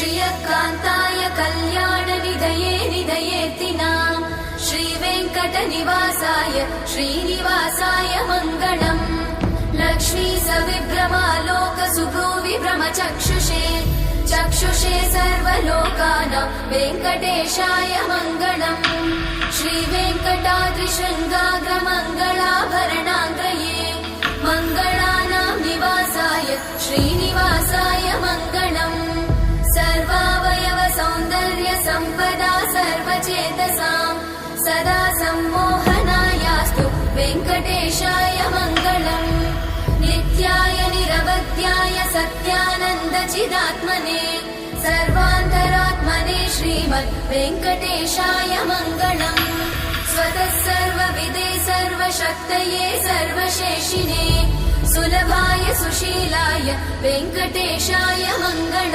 श्रियकान्ताय कल्याणनिधये निधयेऽर्तिनाम् श्रीवेङ्कटनिवासाय श्रीनिवासाय मङ्गलम् लक्ष्मी सविभ्रमालोकसुभ्रूविभ्रमचक्षुषे चक्षुषे सर्वलोकानां वेङ्कटेशाय मङ्गलम् श्रीवेङ्कटाद्रिशृङ्गाग्रमङ्गलाभरणाङ्ग्रये मङ्गलानां निवासाय श्रीनिवासाय मङ्गलम् सर्वावयव सौन्दर्य सम्पदा सर्वचेतसां सदा सम्मोहनायास्तु वेङ्कटेशाय मङ्गलम् नित्याय निरवध्याय सत्यानन्दचिदात्मने सर्वान्तरात्मने श्रीमद् वेङ्कटेशाय मङ्गलम् स्वतः सर्वविदे सर्वशक्तये सर्वशेषिने सुलभाय सुशीलाय वेङ्कटेशाय मङ्गलम्।